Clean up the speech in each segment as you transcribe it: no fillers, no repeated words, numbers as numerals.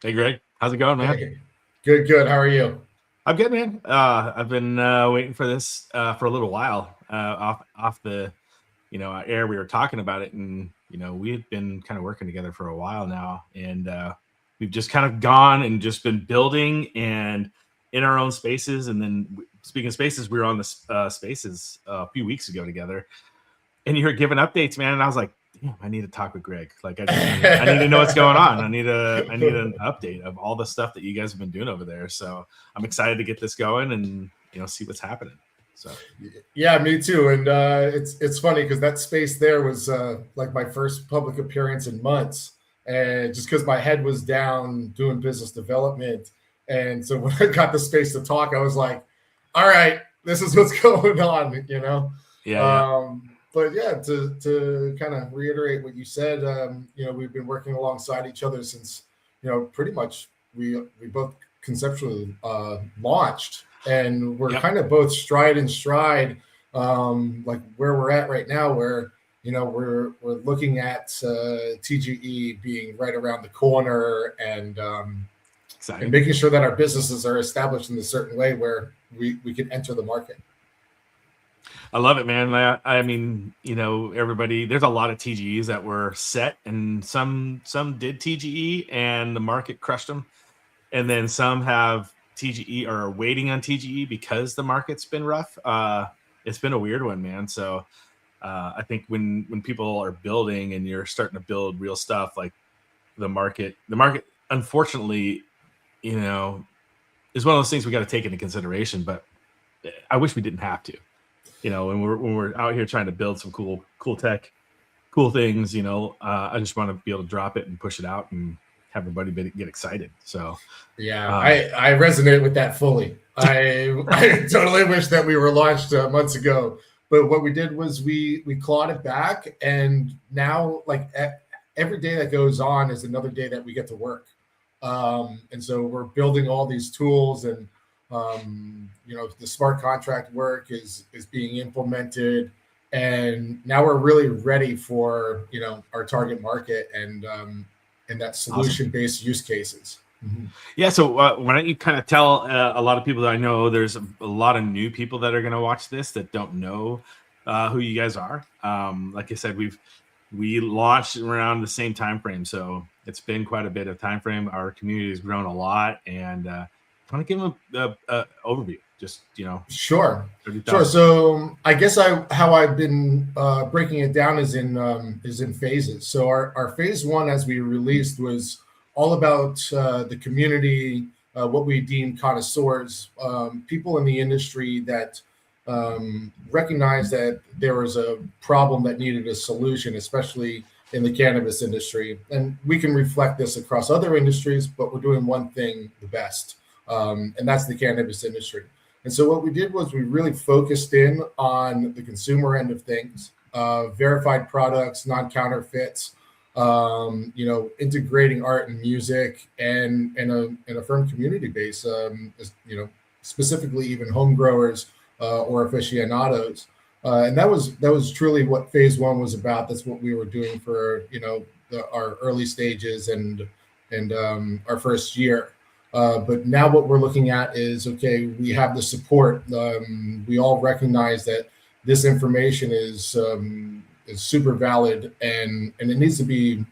Hey, Greg. How's it going, man? Hey, good. How are you? I'm good, man. I've been waiting for this for a little while. Off the air, we were talking about it, and we've been kind of working together for a while now, and we've just kind of gone and just been building and in our own spaces. And then, speaking of spaces, we were on the spaces a few weeks ago together, and you were giving updates, man. And I was like, damn, I need to talk with Greg. Like, I need to know what's going on. I need an update of all the stuff that you guys have been doing over there. So I'm excited to get this going and see what's happening. So Yeah, me too. And it's funny because that space there was like my first public appearance in months, and just because my head was down doing business development, and so when I got the space to talk, I was like, "All right, this is what's going on." yeah. But yeah, to kind of reiterate what you said, we've been working alongside each other since pretty much we both conceptually launched, and we're Yep. kind of both stride and stride, like where we're at right now, where we're looking at TGE being right around the corner, and Exciting. making sure that our businesses are established in a certain way where we can enter the market. I love it, man. I mean, everybody. There's a lot of TGEs that were set, and some did TGE, and the market crushed them. And then some have TGE or are waiting on TGE because the market's been rough. It's been a weird one, man. So I think when people are building and you're starting to build real stuff, like the market, unfortunately, is one of those things we got to take into consideration. But I wish we didn't have to. When we're out here trying to build some cool tech, cool things. I just want to be able to drop it and push it out and have everybody get excited. So Yeah, I resonate with that fully. I totally wish that we were launched months ago, but what we did was we clawed it back, and now like every day that goes on is another day that we get to work. And so we're building all these tools, and the smart contract work is being implemented, and now we're really ready for our target market and that awesome. solution based use cases. Mhm. Yeah. So why don't you kind of tell a lot of people that I know there's a lot of new people that are going to watch this that don't know who you guys are. Like I said, we launched around the same time frame, so it's been quite a bit of time frame. Our community has grown a lot, and I want to give them a overview. Just Sure, 30,000. So I guess how I've been breaking it down is in phases. So our phase one, as we released, was all about the community, what we deem connoisseurs, people in the industry that recognized that there was a problem that needed a solution, especially in the cannabis industry. And we can reflect this across other industries, but we're doing one thing the best, and that's the cannabis industry. And so what we did was we really focused in on the consumer end of things, verified products, non-counterfeits, integrating art and music, and a firm community base, specifically even home growers or aficionados. And that was truly what phase one was about. That's what we were doing for our early stages and our first year. But now what we're looking at is, okay, we have the support. We all recognize that this information is super valid, and it needs to be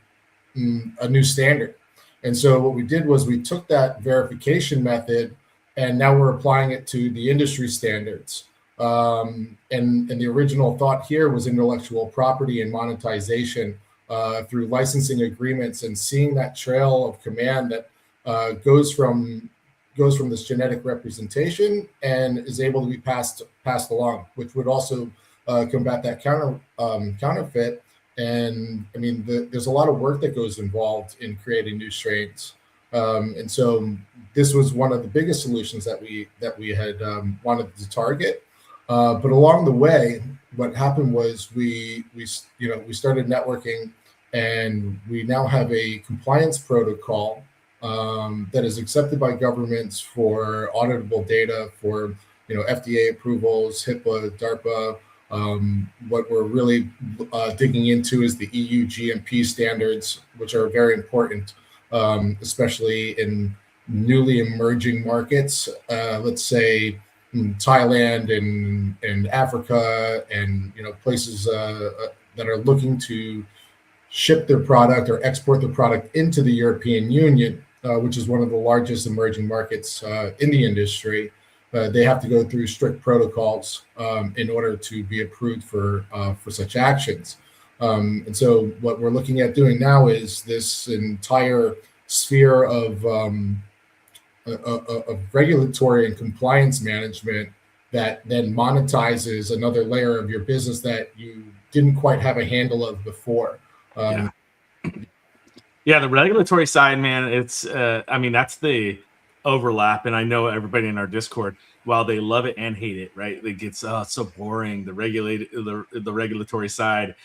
a new standard. And so what we did was we took that verification method, and now we're applying it to the industry standards. And the original thought here was intellectual property and monetization through licensing agreements, and seeing that trail of command that goes from this genetic representation and is able to be passed along, which would also combat that counterfeit. And I mean, there's a lot of work that goes involved in creating new strains, and so this was one of the biggest solutions that we had wanted to target. But along the way, what happened was we started networking, and we now have a compliance protocol that is accepted by governments for auditable data, for FDA approvals, HIPAA, DARPA. What we're really digging into is the EU GMP standards, which are very important especially in newly emerging markets, let's say Thailand and Africa, and places that are looking to ship their product or export their product into the European Union, which is one of the largest emerging markets in the industry. They have to go through strict protocols in order to be approved for such actions. And so, what we're looking at doing now is this entire sphere of regulatory and compliance management that then monetizes another layer of your business that you didn't quite have a handle of before. Yeah, the regulatory side, man, it's I mean, that's the overlap. And I know everybody in our Discord, while they love it and hate it, right? It gets it's so boring. The regulatory side,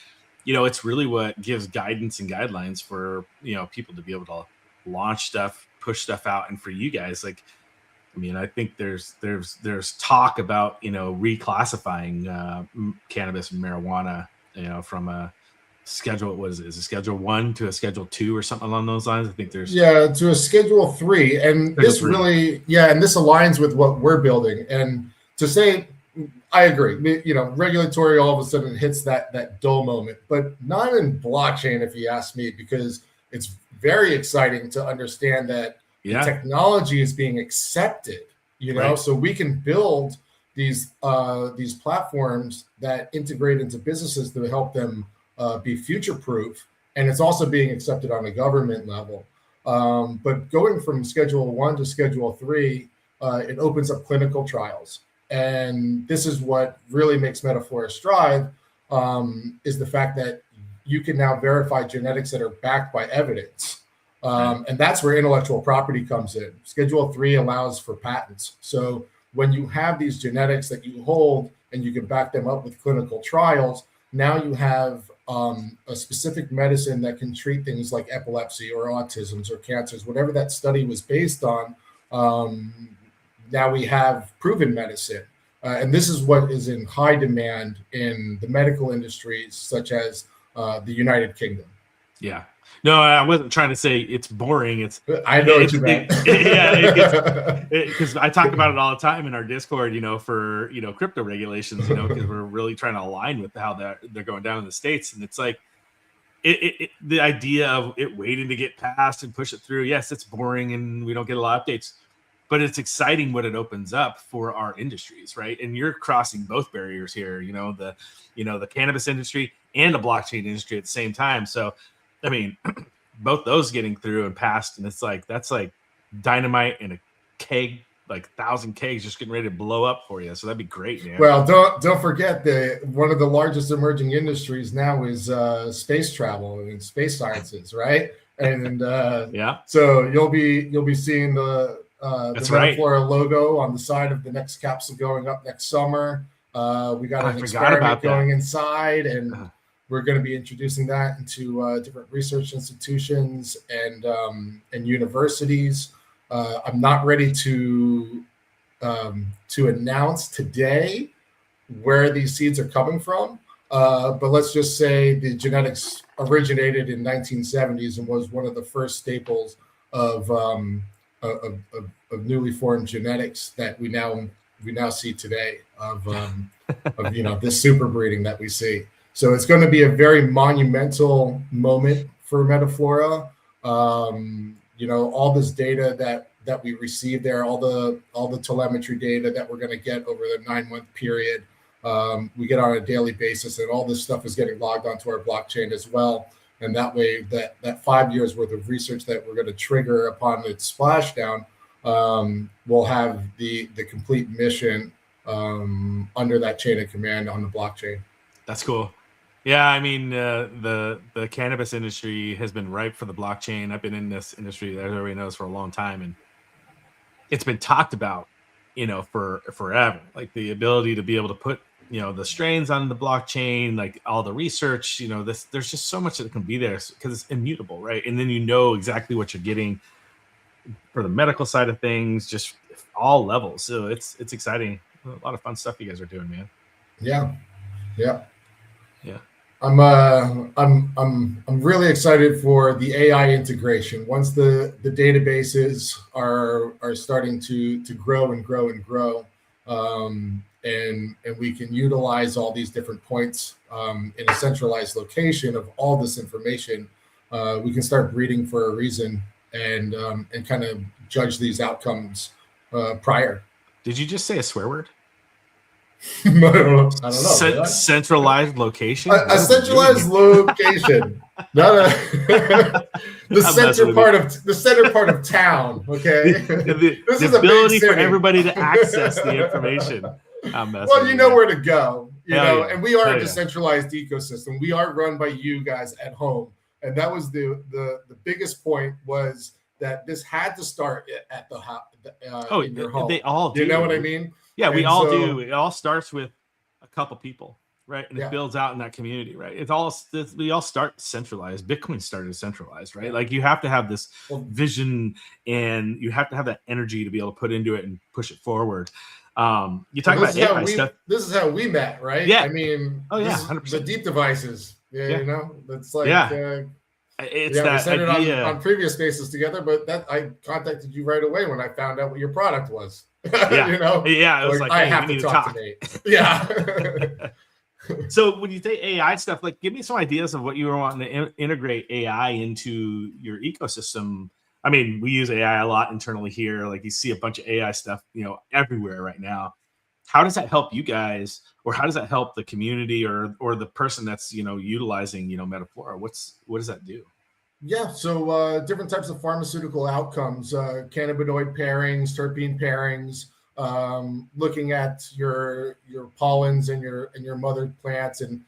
it's really what gives guidance and guidelines for people to be able to launch stuff, push stuff out. And for you guys, like, I mean, I think there's talk about reclassifying cannabis and marijuana, from a schedule. What is it? Is it Schedule 1 to a Schedule 2 or something along those lines? I think there's to a Schedule 3, and Schedule this 3. really and this aligns with what we're building. And to say, I agree. Regulatory all of a sudden hits that dull moment, but not in blockchain, if you ask me, because it's very exciting to understand that the technology is being accepted. Right. So we can build these platforms that integrate into businesses to help them be future proof, and it's also being accepted on a government level. But going from Schedule 1 to Schedule 3, it opens up clinical trials. And this is what really makes MetaFlora strive, is the fact that you can now verify genetics that are backed by evidence. And that's where intellectual property comes in. Schedule 3 allows for patents. So when you have these genetics that you hold and you can back them up with clinical trials, now you have a specific medicine that can treat things like epilepsy or autisms or cancers, whatever that study was based on. Now we have proven medicine. And this is what is in high demand in the medical industries, such as the United Kingdom. Yeah. No, I wasn't trying to say it's boring. I know what you meant. Because I talk about it all the time in our Discord, for crypto regulations, because we're really trying to align with how they're going down in the States. And it's like the idea of it waiting to get passed and push it through. Yes, it's boring and we don't get a lot of updates, but it's exciting what it opens up for our industries, right? And you're crossing both barriers here, the cannabis industry and the blockchain industry at the same time. So, I mean, both those getting through and passed, and it's like that's like dynamite in a keg, like 1,000 kegs just getting ready to blow up for you. So that'd be great, man. Well, don't forget that one of the largest emerging industries now is space travel and space sciences, right? And so you'll be seeing the MetaFlora logo on the side of the next capsule going up next summer. We got an experiment going inside, and we're going to be introducing that into different research institutions and universities. I'm not ready to announce today where these seeds are coming from, but let's just say the genetics originated in 1970s and was one of the first staples of newly formed genetics that we now see today of this super breeding that we see. So it's going to be a very monumental moment for MetaFlora. All this data that we receive there, all the telemetry data that we're going to get over the 9-month period, we get on a daily basis, and all this stuff is getting logged onto our blockchain as well. And that way, that 5 years worth of research that we're going to trigger upon its splashdown, we'll have the complete mission under that chain of command on the blockchain. That's cool. Yeah, I mean, the cannabis industry has been ripe for the blockchain. I've been in this industry, as everybody knows, for a long time, and it's been talked about, for forever. Like the ability to be able to put, the strains on the blockchain, like all the research. There's just so much that can be there because it's immutable, right? And then exactly what you're getting for the medical side of things, just all levels. So it's exciting. A lot of fun stuff you guys are doing, man. Yeah. I'm really excited for the AI integration. Once the databases are starting to grow and grow and grow, and we can utilize all these different points in a centralized location of all this information, we can start breeding for a reason and kind of judge these outcomes prior. Did you just say a swear word? I don't know. Did I? Centralized location? A What do we centralized mean? location, not a I'm messing with you. the center part of town. Okay, this The is a big ability for city. everybody to access the information. I'm messing Well, with you know man. where to go, Hell yeah. and we are Hell a yeah. decentralized ecosystem. We are run by you guys at home, and that was the biggest point was that this had to start at the Oh, in your home. they all You know what I do. mean? Yeah, we And all do. so, It all starts with a couple people, right? And it yeah, builds out in that community, right? We all start centralized. Bitcoin started centralized, right? yeah. Like you have to have this Well, vision and you have to have that energy to be able to put into it and push it forward. You Well, talk about AI stuff. this is how we met, right? Yeah. I mean, Oh yeah, this is the 100%. deep devices. Yeah, Yeah. you know, it's like Yeah. It's yeah, we that said it idea. on previous spaces together, but that I contacted you right away when I found out what your product was. Yeah. You know, Yeah. It was like like, I hey, we have to need to talk to talk. Nate. Yeah. So when you say AI stuff, like give me some ideas of what you were wanting to integrate AI into your ecosystem. I mean, we use AI a lot internally here. Like you see a bunch of AI stuff, everywhere right now. How does that help you guys, or how does that help the community, or the person that's utilizing MetaFlora? What does that do? Yeah, so different types of pharmaceutical outcomes, cannabinoid pairings, terpene pairings, looking at your pollens and your mother plants, and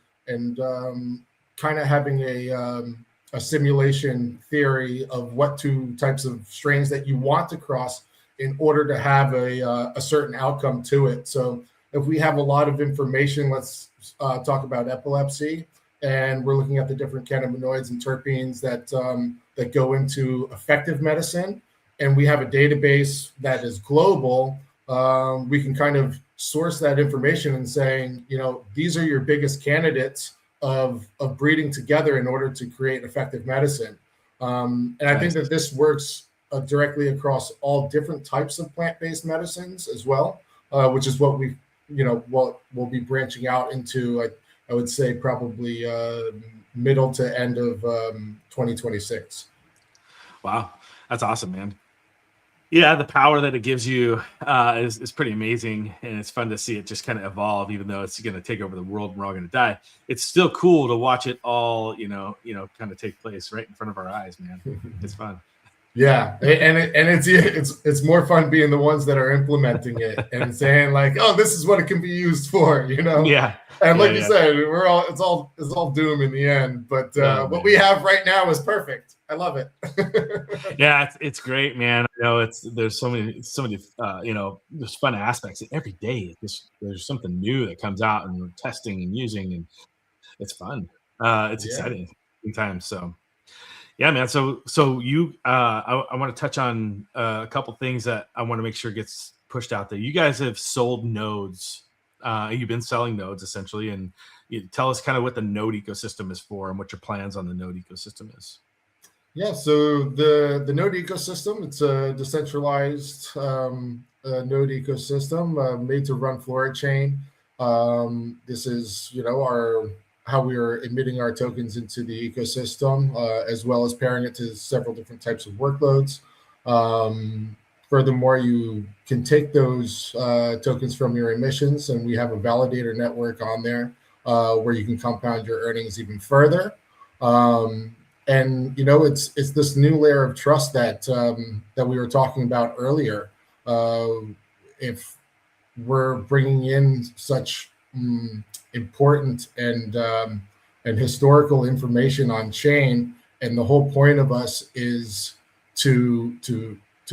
kind of having a simulation theory of what two types of strains that you want to cross in order to have a certain outcome to it. So if we have a lot of information, let's talk about epilepsy, and we're looking at the different cannabinoids and terpenes that go into effective medicine, and we have a database that is global. We can kind of source that information and saying, these are your biggest candidates of breeding together in order to create effective medicine. And I think Nice. that this works directly across all different types of plant-based medicines as well, which is what what we'll be branching out into. I would say probably middle to end of 2026. Wow, that's awesome, man. Yeah, the power that it gives you is pretty amazing, and it's fun to see it just kind of evolve. Even though it's going to take over the world and we're all going to die, it's still cool to watch it all, kind of take place right in front of our eyes, man. It's fun. Yeah, and it's more fun being the ones that are implementing it and saying like, oh, this is what it can be used for, Yeah, And like you yeah. said, it's all doom in the end. But Oh, what man. we have right now is perfect. I love it. Yeah, it's great, man. I know there's so many there's fun aspects every day. There's something new that comes out, and we're testing and using, and it's fun. It's Yeah. exciting times. So yeah, man. So you, I want to touch on a couple things that I want to make sure gets pushed out there. You guys have sold nodes. You've been selling nodes essentially, and you tell us kind of what the node ecosystem is for and what your plans on the node ecosystem is. Yeah, so the node ecosystem, it's a decentralized node ecosystem made to run Flora chain. This is, our how we are emitting our tokens into the ecosystem, as well as pairing it to several different types of workloads. Furthermore, you can take those tokens from your emissions, and we have a validator network on there where you can compound your earnings even further. And it's this new layer of trust that we were talking about earlier. If we're bringing in such important and historical information on chain, and the whole point of us is to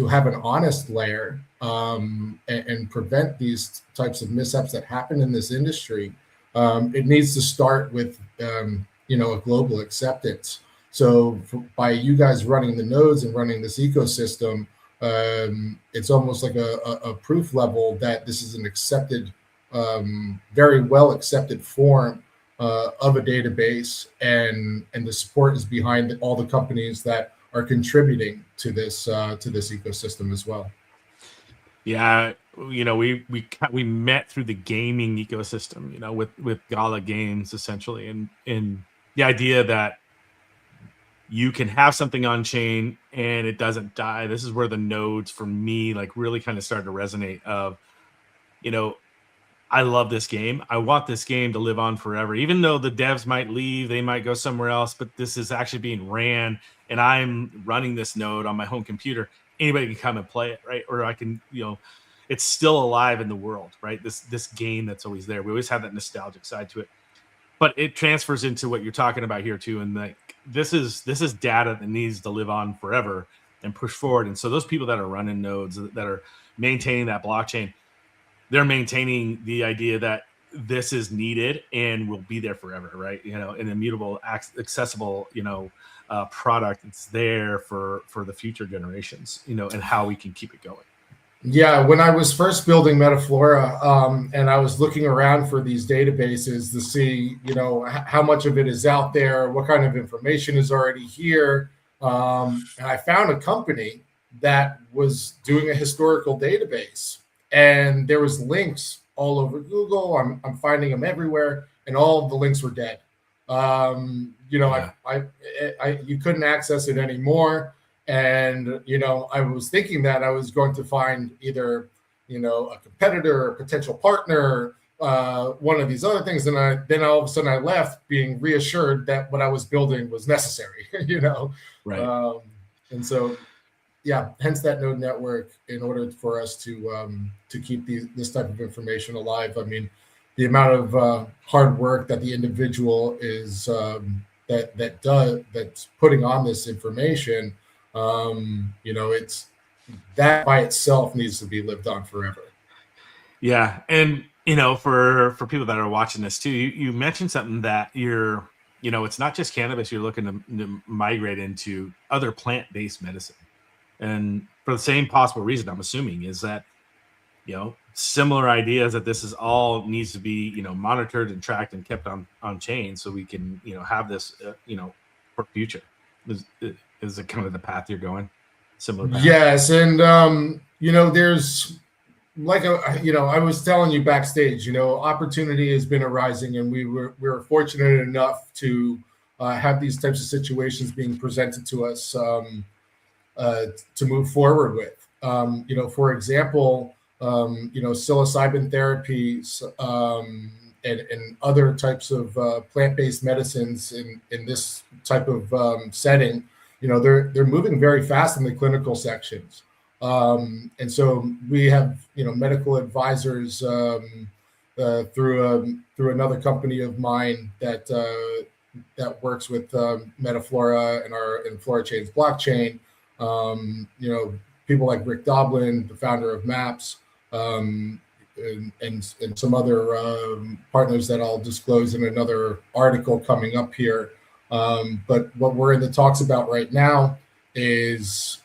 have an honest layer and prevent these types of mishaps that happen in this industry. It needs to start with a global acceptance. So by you guys running the nodes and running this ecosystem, it's almost like a proof level that this is an accepted, very well accepted form of a database, and the support is behind all the companies that are contributing to this ecosystem as well. Yeah, we met through the gaming ecosystem, with Gala Games essentially, and the idea that you can have something on chain and it doesn't die. This is where the nodes for me like really kind of started to resonate. Of you know I love this game. I want this game to live on forever. Even though the devs might leave, they might go somewhere else, but this is actually being ran and I'm running this node on my home computer. Anybody can come and play it, right? Or I can, it's still alive in the world, right? This game that's always there. We always have that nostalgic side to it. But it transfers into what you're talking about here too. And like this is data that needs to live on forever and push forward. And so those people that are running nodes, that are maintaining that blockchain, they're maintaining the idea that this is needed and will be there forever, right? An immutable, accessible, product. It's there for the future generations, and how we can keep it going. Yeah, when I was first building MetaFlora, and I was looking around for these databases to see, how much of it is out there, what kind of information is already here, and I found a company that was doing a historical database, and there was links all over Google. I'm finding them everywhere, and all of the links were dead. Yeah. You couldn't access it anymore. And, I was thinking that I was going to find either, a competitor, a potential partner, one of these other things. And then all of a sudden I left being reassured that what I was building was necessary, Right. And so, yeah, hence that node network, in order for us to keep this type of information alive. I mean, the amount of hard work that the individual is that's putting on this information, it's that by itself needs to be lived on forever. Yeah. And, for people that are watching this too, you mentioned something that it's not just cannabis you're looking to migrate into other plant-based medicine. And for the same possible reason, I'm assuming, is that, similar ideas that this is all needs to be, monitored and tracked and kept on chain, so we can, have this, for future. Is it kind of the path you're going? Similar path? Yes. And, there's, like, I was telling you backstage, opportunity has been arising, and we were fortunate enough to have these types of situations being presented to us, to move forward with. For example, psilocybin therapies, and other types of plant-based medicines in this type of setting, they're moving very fast in the clinical sections. And so we have, medical advisors through another company of mine that works with MetaFlora and FloraChain's blockchain. People like Rick Doblin, the founder of MAPS, and some other partners that I'll disclose in another article coming up here. But what we're in the talks about right now is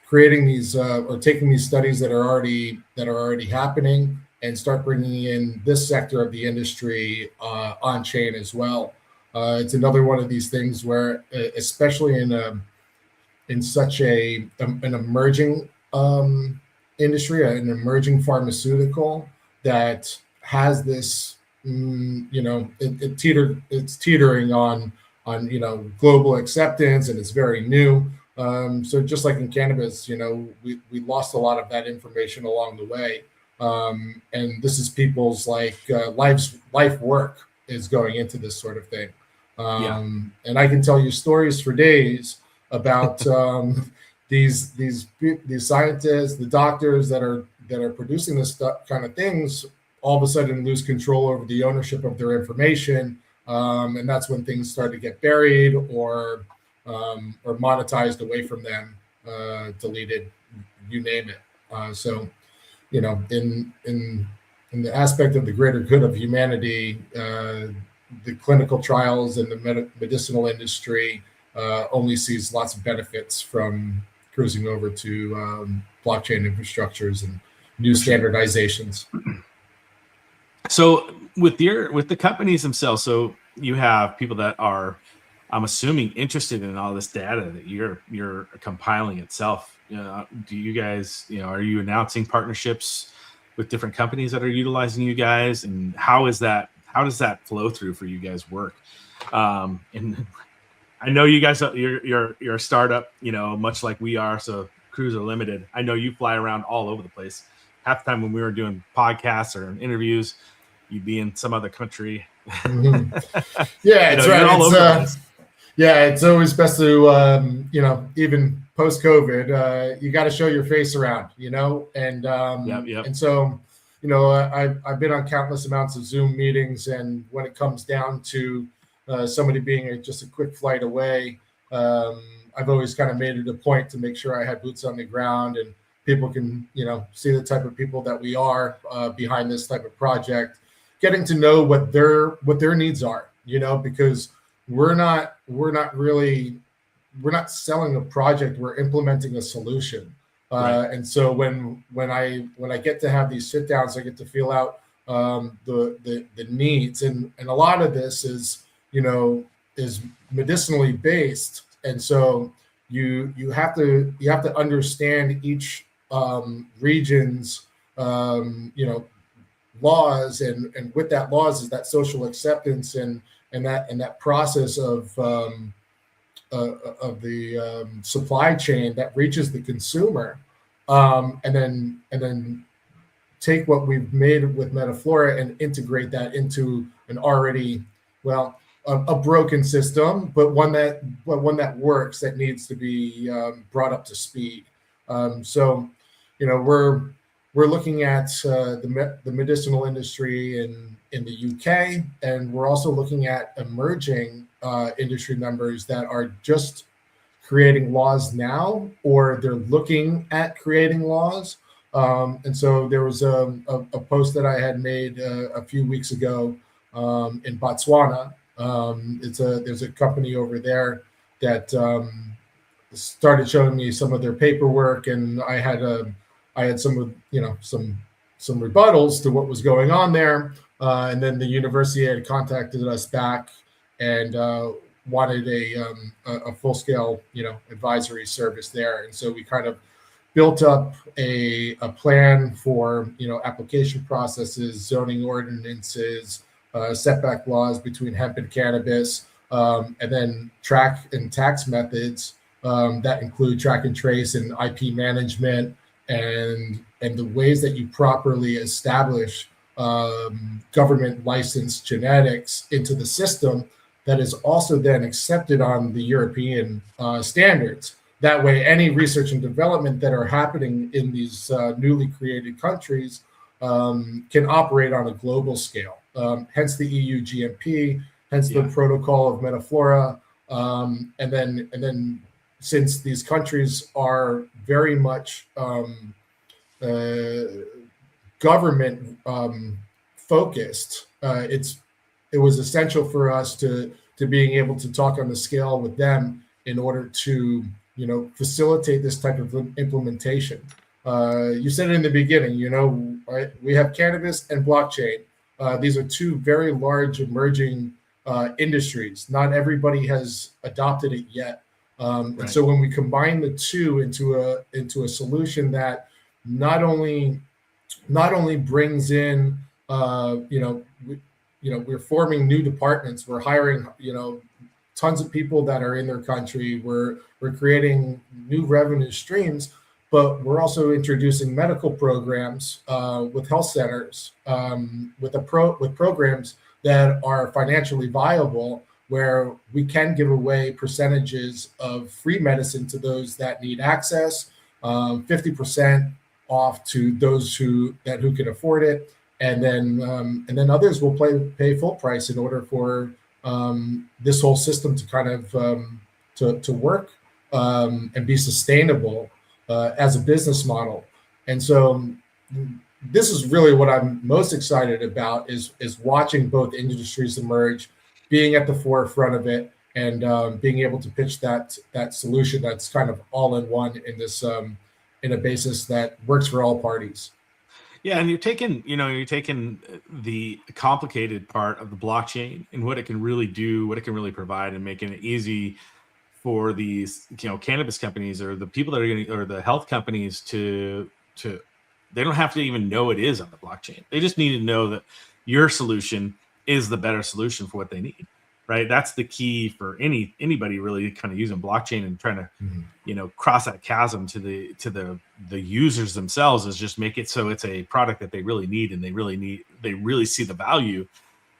creating these or taking these studies that are already happening and start bringing in this sector of the industry on chain as well. It's another one of these things where, especially in such an emerging industry, an emerging pharmaceutical that has this, it's teetering on global acceptance, and it's very new. So just like in cannabis, we lost a lot of that information along the way. And this is people's life work is going into this sort of thing. And I can tell you stories for days about these scientists, the doctors that are producing this kind of things, all of a sudden lose control over the ownership of their information, and that's when things start to get buried or monetized away from them, deleted, you name it. So, in the aspect of the greater good of humanity, the clinical trials and the medicinal industry only sees lots of benefits from cruising over to blockchain infrastructures and new standardizations. So with the companies themselves, so you have people that are, I'm assuming, interested in all this data that you're compiling itself. Do you guys, are you announcing partnerships with different companies that are utilizing you guys, and how does that flow through for you guys work? And I know you guys, you're a startup, much like we are. So crews are limited. I know you fly around all over the place. Half the time when we were doing podcasts or interviews, you'd be in some other country. Mm-hmm. Yeah, it's right. You're all over the place. Yeah, it's always best to, even post-COVID, you got to show your face around, and Yep. and so, I've been on countless amounts of Zoom meetings, and when it comes down to somebody being just a quick flight away, I've always kind of made it a point to make sure I had boots on the ground and people can, see the type of people that we are behind this type of project, getting to know what their needs are, because we're not selling a project, we're implementing a solution. Right. And so when I get to have these sit downs, I get to feel out the needs, and a lot of this is medicinally based, and so you have to understand each region's laws, and with that laws is that social acceptance and that process of the supply chain that reaches the consumer, and then take what we've made with MetaFlora and integrate that into an already a broken system, but one that works, that needs to be brought up to speed. So, we're looking at the medicinal industry in the UK, and we're also looking at emerging industry members that are just creating laws now, or they're looking at creating laws. And so there was a post that I had made a few weeks ago in Botswana. There's a company over there that started showing me some of their paperwork, and I had some rebuttals to what was going on there, and then the university had contacted us back and wanted a full scale advisory service there, and so we kind of built up a plan for application processes, zoning ordinances, setback laws between hemp and cannabis, and then track and tax methods that include track and trace and IP management, and the ways that you properly establish government licensed genetics into the system that is also then accepted on the European standards. That way, any research and development that are happening in these newly created countries can operate on a global scale. Hence the EU GMP, hence the protocol of MetaFlora, and then since these countries are very much government focused, it was essential for us to being able to talk on the scale with them in order to facilitate this type of implementation. You said it in the beginning, right? We have cannabis and blockchain. These are two very large emerging industries. Not everybody has adopted it yet. Right. And so when we combine the two into a solution that not only brings in, we're forming new departments, we're hiring, tons of people that are in their country. We're creating new revenue streams, but we're also introducing medical programs with health centers, with programs that are financially viable, where we can give away percentages of free medicine to those that need access, 50% off to those who can afford it, and then others will pay full price in order for this whole system to kind of to work and be sustainable as a business model. And so this is really what I'm most excited about, is watching both industries emerge, being at the forefront of it, and being able to pitch that solution that's kind of all in one in this in a basis that works for all parties. Yeah, and you're taking the complicated part of the blockchain and what it can really do, what it can really provide, and making it easy for these, cannabis companies or the people that are going to, or the health companies to, they don't have to even know it is on the blockchain. They just need to know that your solution is the better solution for what they need, right? That's the key for anybody really kind of using blockchain and trying to, cross that chasm to the users themselves, is just make it so it's a product that they really need, and they really see the value,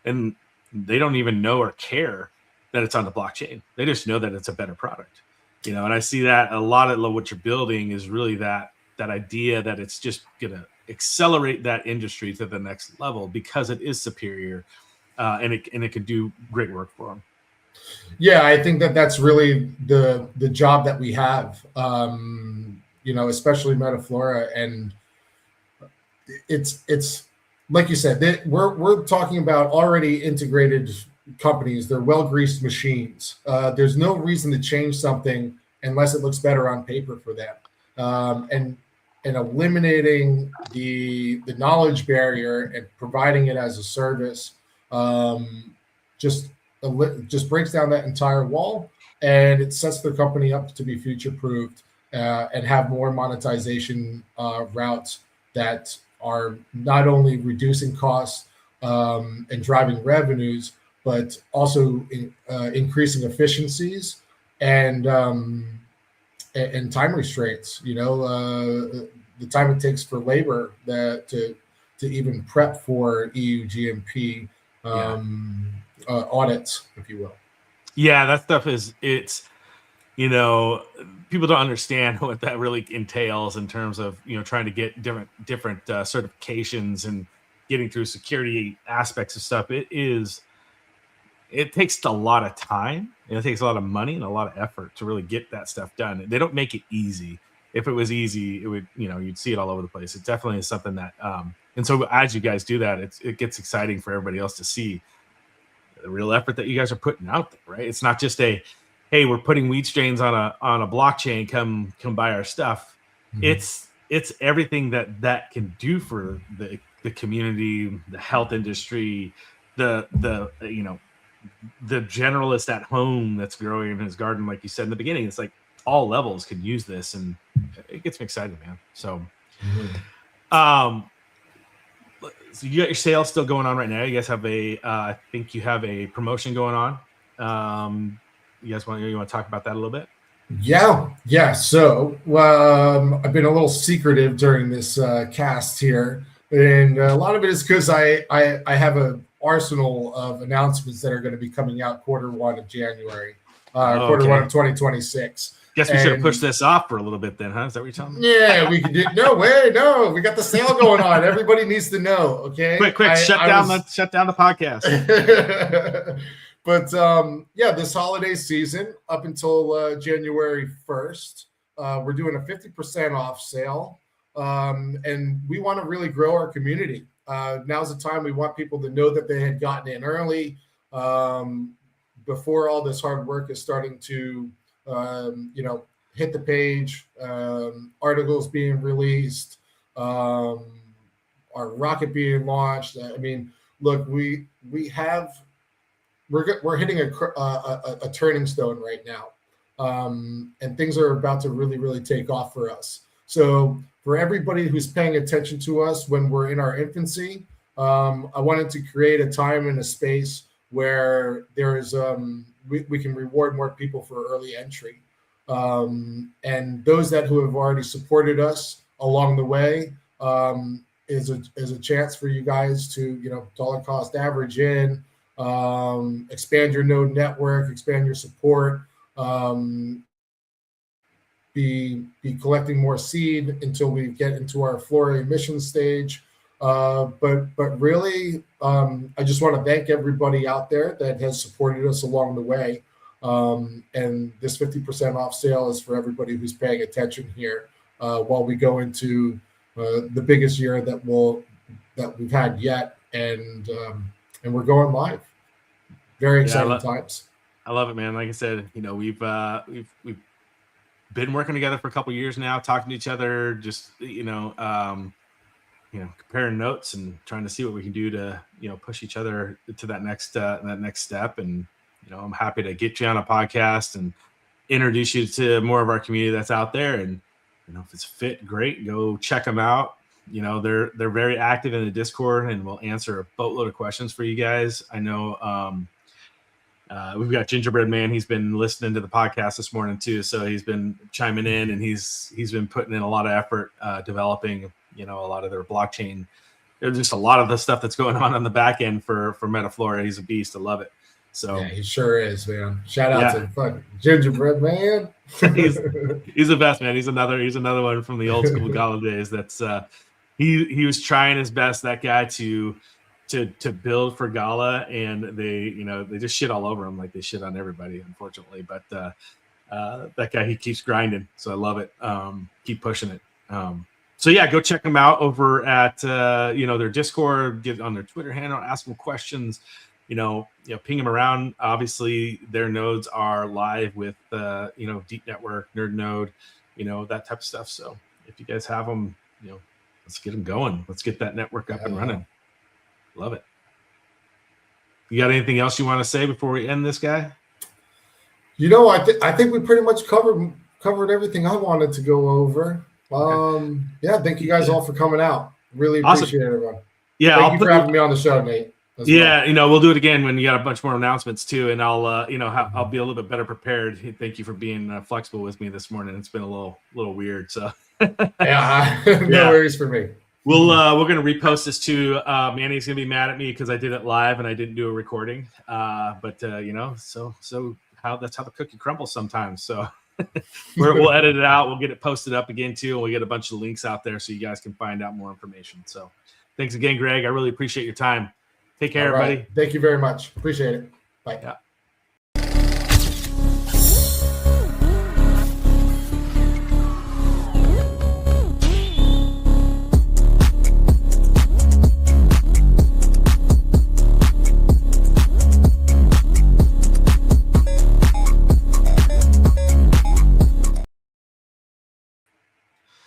and they don't even know or care that it's on the blockchain. They just know that it's a better product, and I see that a lot of what you're building is really that idea that it's just gonna accelerate that industry to the next level because it is superior, and it could do great work for them. Yeah, I think that that's really the job that we have. Especially MetaFlora, and it's like you said, we're talking about already integrated companies. They're well greased machines. There's no reason to change something unless it looks better on paper for them. And eliminating the knowledge barrier and providing it as a service, just just breaks down that entire wall, and it sets the company up to be future proofed, and have more monetization routes that are not only reducing costs, and driving revenues, but also increasing efficiencies and and time restraints. The time it takes for labor to even prep for EU GMP audits, if you will. Yeah, that stuff it's people don't understand what that really entails in terms of trying to get different certifications and getting through security aspects of stuff. It takes a lot of time, and it takes a lot of money and a lot of effort to really get that stuff done. They don't make it easy. If it was easy, it would, you'd see it all over the place. It definitely is something that, and so as you guys do that, it gets exciting for everybody else to see the real effort that you guys are putting out there, right? It's not just hey, we're putting weed strains on a blockchain, come buy our stuff. Mm-hmm. It's everything that can do for the community, the health industry, the generalist at home that's growing in his garden, like you said in the beginning. It's like all levels can use this, and it gets me excited, man. So, so you got your sales still going on right now. You guys have I think you have a promotion going on. You guys want to talk about that a little bit? Yeah. So I've been a little secretive during this cast here, and a lot of it is because I have an arsenal of announcements that are going to be coming out Q1 of January, Q1 of 2026. Guess we should have pushed this off for a little bit then, huh? Is that what you're telling me? Yeah, we could do. No way, no. We got the sale going on. Everybody needs to know. Okay, quick, shut down the podcast. But this holiday season up until January 1st, we're doing a 50% off sale, and we want to really grow our community. Now's the time. We want people to know that they had gotten in early, before all this hard work is starting to hit the page, articles being released, our rocket being launched. I mean, look, we're hitting a turning stone right now, and things are about to really, really take off for us. So for everybody who's paying attention to us when we're in our infancy, I wanted to create a time and a space where there is we can reward more people for early entry. And those who have already supported us along the way, is a chance for you guys to dollar cost average in, expand your node network, expand your support, be collecting more seed until we get into our Flora emission stage. But really, I just want to thank everybody out there that has supported us along the way. And this 50% off sale is for everybody who's paying attention here, while we go into the biggest year that we've had yet, and we're going live. Very exciting times. I love it, man. Like I said, we've been working together for a couple of years now, talking to each other, just comparing notes and trying to see what we can do to, push each other to that next step. And, I'm happy to get you on a podcast and introduce you to more of our community that's out there. And, if it's fit, great, go check them out. They're very active in the Discord and will answer a boatload of questions for you guys. I know, we've got Gingerbread Man. He's been listening to the podcast this morning too, so he's been chiming in, and he's been putting in a lot of effort developing, a lot of their blockchain. There's just a lot of the stuff that's going on the back end for MetaFlora. He's a beast. I love it. So yeah, he sure is, man. Shout out to fucking Gingerbread Man. he's the best, man. He's another one from the old school Gala days. That's he was trying his best, that guy, to build for Gala, and they just shit all over him like they shit on everybody, unfortunately. But that guy, he keeps grinding, so I love it. Keep pushing it. So yeah, go check them out over at their Discord, get on their Twitter handle, ask them questions, ping them around. Obviously their nodes are live with Deep Network, Nerd Node, that type of stuff. So if you guys have them, let's get them going. Let's get that network up and running. Love it. You got anything else you want to say before we end this, guy? I think we pretty much covered everything I wanted to go over. Okay. Yeah, thank you guys all for coming out. Really appreciate it, everyone. Yeah, thank you for having me on the show, Nate. Yeah, we'll do it again when you got a bunch more announcements too, and I'll I'll be a little bit better prepared. Thank you for being flexible with me this morning. It's been a little weird, so yeah, no worries for me. We're gonna repost this too. Manny's gonna be mad at me because I did it live and I didn't do a recording. But so that's how the cookie crumbles sometimes. So we'll edit it out. We'll get it posted up again too, and we'll get a bunch of links out there so you guys can find out more information. So thanks again, Greg. I really appreciate your time. Take care, everybody. Thank you very much. Appreciate it. Bye. Yeah.